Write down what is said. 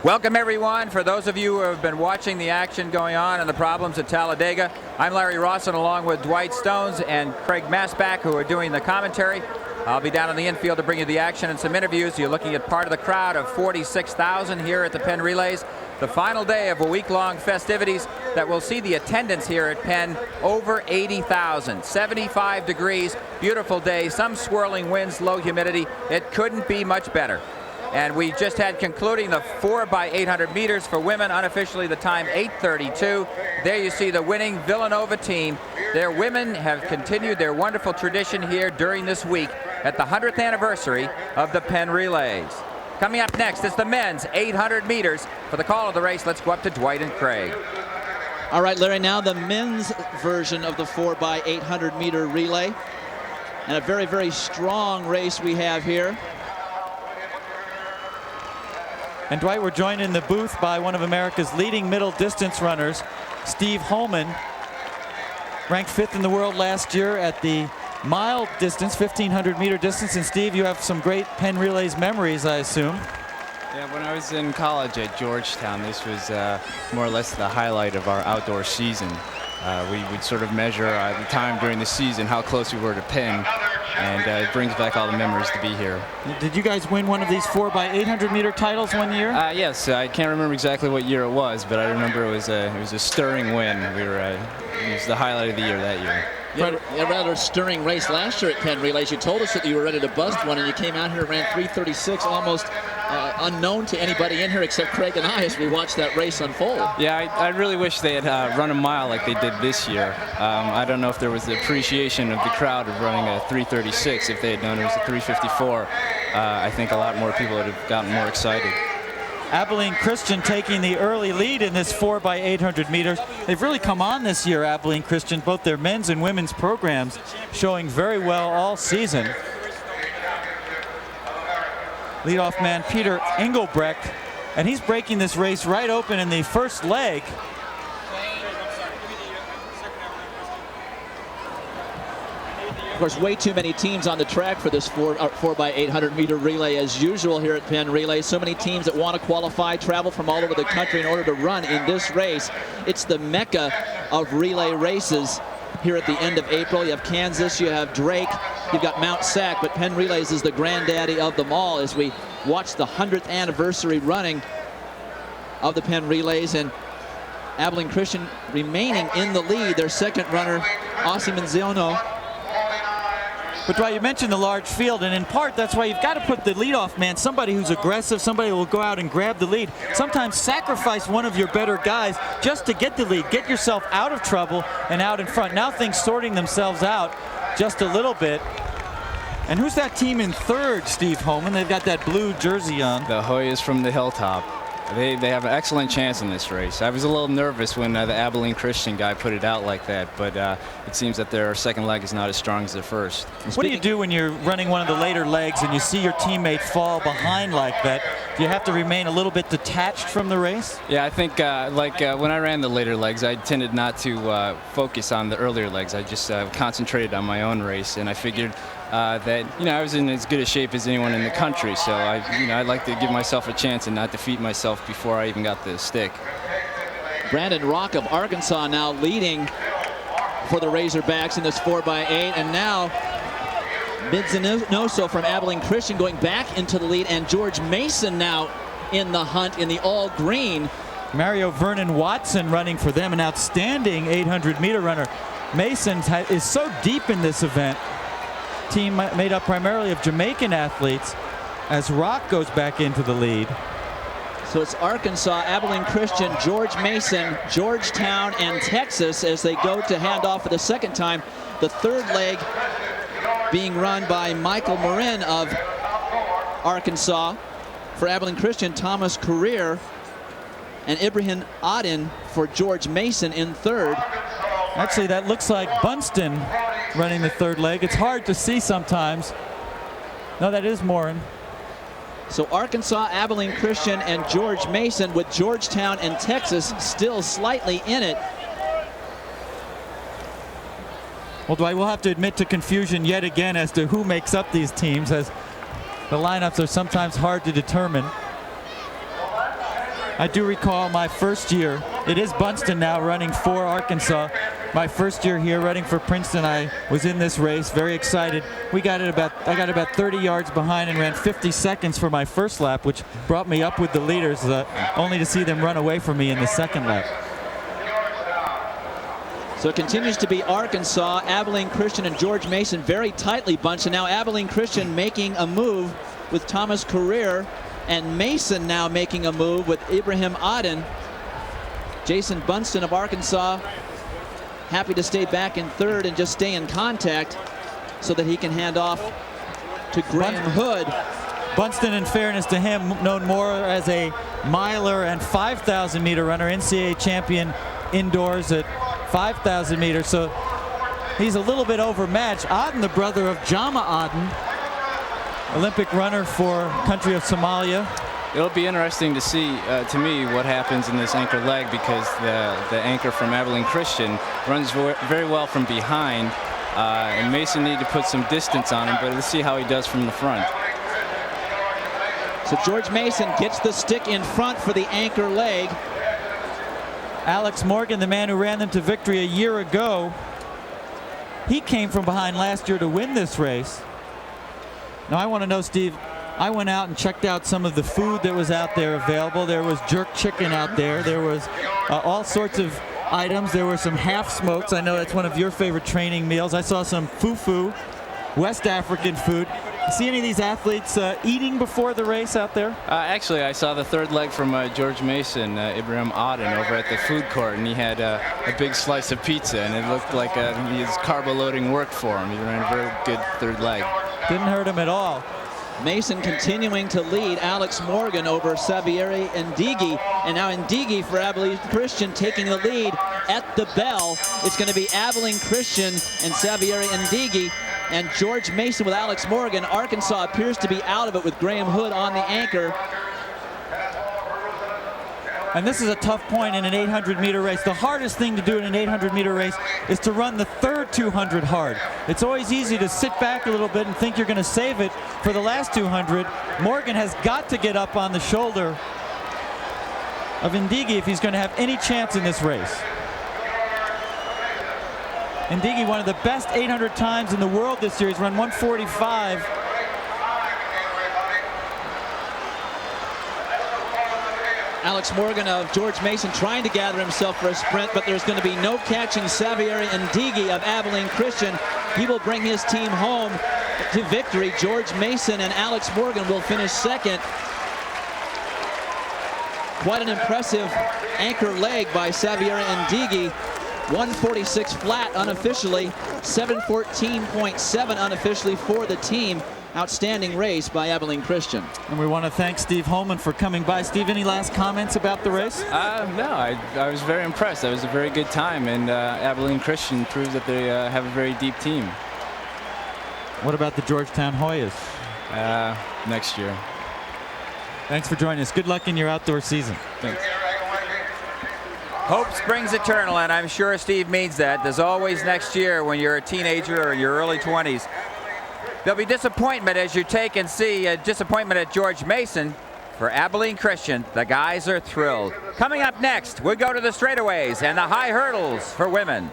Welcome everyone. For those of you who have been watching the action going on and the problems at Talladega, I'm Larry Rawson along with Dwight Stones and Craig Masbach, who are doing the commentary. I'll be down in the infield to bring you the action and some interviews. You're looking at part of the crowd of 46,000 here at the Penn Relays. The final day of a week-long festivities that will see the attendance here at Penn over 80,000. 75 degrees, beautiful day, some swirling winds, low humidity. It couldn't be much better. And we just had concluding the 4x800 meters for women, unofficially the time 8:32. There you see the winning Villanova team. Their women have continued their wonderful tradition here during this week at the 100th anniversary of the Penn Relays. Coming up next is the men's 800 meters. For the call of the race, let's go up to Dwight and Craig. All right, Larry, now the men's version of the 4x800 meter relay. And a very, very strong race we have here. And Dwight, we're joined in the booth by one of America's leading middle distance runners, Steve Holman, ranked 5th in the world last year at the mile distance, 1,500 meter distance. And Steve, you have some great Penn Relays memories, I assume. Yeah, when I was in college at Georgetown, this was more or less the highlight of our outdoor season. We would sort of measure the time during the season, how close we were to Penn, and it brings back all the memories to be here. Did you guys win one of these 4x800 meter titles one year? Yes, I can't remember exactly what year it was, but I remember it was a stirring win. It was the highlight of the year that year. You had a rather stirring race last year at Penn Relays. You told us that you were ready to bust one, and you came out here and ran 3:36, almost unknown to anybody in here except Craig and I as we watched that race unfold. Yeah, I really wish they had run a mile like they did this year. I don't know if there was the appreciation of the crowd of running a 3:36. If they had known it was a 3:54, I think a lot more people would have gotten more excited. Abilene Christian taking the early lead in this 4x800 meters. They've really come on this year, Abilene Christian, both their men's and women's programs showing very well all season. Leadoff man Peter Engelbrecht, and he's breaking this race right open in the first leg. Of course, way too many teams on the track for this 4x800 meter relay as usual here at Penn Relays. So many teams that want to qualify, travel from all over the country in order to run in this race. It's the mecca of relay races here at the end of April. You have Kansas, you have Drake, you've got Mount Sac, but Penn Relays is the granddaddy of them all as we watch the 100th anniversary running of the Penn Relays, and Abilene Christian remaining in the lead. Their second runner, Ossie Manziono. But Dwight, you mentioned the large field, and in part that's why you've got to put the leadoff man, somebody who's aggressive, somebody who will go out and grab the lead. Sometimes sacrifice one of your better guys just to get the lead, get yourself out of trouble and out in front. Now things sorting themselves out just a little bit. And who's that team in third, Steve Holman? They've got that blue jersey on. The Hoyas from the Hilltop. They have an excellent chance in this race. I was a little nervous when the Abilene Christian guy put it out like that, but it seems that their second leg is not as strong as their first. What do you do when you're running one of the later legs and you see your teammate fall behind like that? Do you have to remain a little bit detached from the race? Yeah, I think when I ran the later legs, I tended not to focus on the earlier legs. I just concentrated on my own race, and I figured that I was in as good a shape as anyone in the country, so I'd like to give myself a chance and not defeat myself before I even got the stick. Brandon Rock of Arkansas now leading for the Razorbacks in this 4x8, and now Midzinoso from Abilene Christian going back into the lead, and George Mason now in the hunt in the all green. Mario Vernon Watson running for them, an outstanding 800 meter runner. Mason is so deep in this event. Team made up primarily of Jamaican athletes as Rock goes back into the lead. So it's Arkansas, Abilene Christian, George Mason, Georgetown, and Texas as they go to hand off for the second time. The third leg being run by Michael Marin of Arkansas. For Abilene Christian, Thomas Career and Ibrahim Aden for George Mason in third. Actually, that looks like Bunston running the third leg. It's hard to see sometimes. No, that is Morin. So Arkansas, Abilene Christian, and George Mason, with Georgetown and Texas still slightly in it. Well, Dwight, we'll have to admit to confusion yet again as to who makes up these teams, as the lineups are sometimes hard to determine. I do recall my first year. It is Bunston now running for Arkansas. My first year here running for Princeton, I was in this race, very excited. I got about 30 yards behind and ran 50 seconds for my first lap, which brought me up with the leaders, only to see them run away from me in the second lap. So it continues to be Arkansas, Abilene Christian, and George Mason very tightly bunched. And now Abilene Christian making a move with Thomas Career, and Mason now making a move with Ibrahim Aden. Jason Bunston of Arkansas happy to stay back in third and just stay in contact so that he can hand off to Graham Hood. Bunston, in fairness to him, known more as a miler and 5,000 meter runner, NCAA champion indoors at 5,000 meters, so he's a little bit overmatched. Aden, the brother of Jama Aden, Olympic runner for country of Somalia. It'll be interesting to see, to me, what happens in this anchor leg, because the anchor from Abilene Christian runs very well from behind, and Mason needed to put some distance on him, but let's see how he does from the front. So George Mason gets the stick in front for the anchor leg. Alex Morgan, the man who ran them to victory a year ago, he came from behind last year to win this race. Now I want to know, Steve, I went out and checked out some of the food that was out there available. There was jerk chicken out there. There was all sorts of items. There were some half smokes. I know that's one of your favorite training meals. I saw some fufu, West African food. See any of these athletes eating before the race out there? Actually, I saw the third leg from George Mason, Ibrahim Aden, over at the food court, and he had a big slice of pizza, and it looked like his carbo loading worked for him. He ran a very good third leg. Didn't hurt him at all. Mason continuing to lead Alex Morgan over Sabieri Ndigi, and now Ndigi for Abilene Christian taking the lead at the bell. It's going to be Abilene Christian and Sabieri Ndigi, and George Mason with Alex Morgan. Arkansas appears to be out of it with Graham Hood on the anchor. And this is a tough point in an 800-meter race. The hardest thing to do in an 800-meter race is to run the third 200 hard. It's always easy to sit back a little bit and think you're going to save it for the last 200. Morgan has got to get up on the shoulder of Ndigi if he's going to have any chance in this race. Ndigi, one of the best 800 times in the world this year. He's run 1:45. Alex Morgan of George Mason trying to gather himself for a sprint, but there's going to be no catching Sabieri Ndigi of Abilene Christian. He will bring his team home to victory. George Mason and Alex Morgan will finish second. Quite an impressive anchor leg by Sabieri Ndigi. 1:46 flat unofficially, 7:14.7 unofficially for the team. Outstanding race by Abilene Christian. And we want to thank Steve Holman for coming by. Steve, any last comments about the race? No, I was very impressed. That was a very good time, and Abilene Christian proves that they have a very deep team. What about the Georgetown Hoyas? Next year. Thanks for joining us. Good luck in your outdoor season. Thanks. Hope springs eternal, and I'm sure Steve means that. There's always next year when you're a teenager or in your early 20s. There'll be disappointment as you take and see a disappointment at George Mason. For Abilene Christian, the guys are thrilled. Coming up next, we go to the straightaways and the high hurdles for women.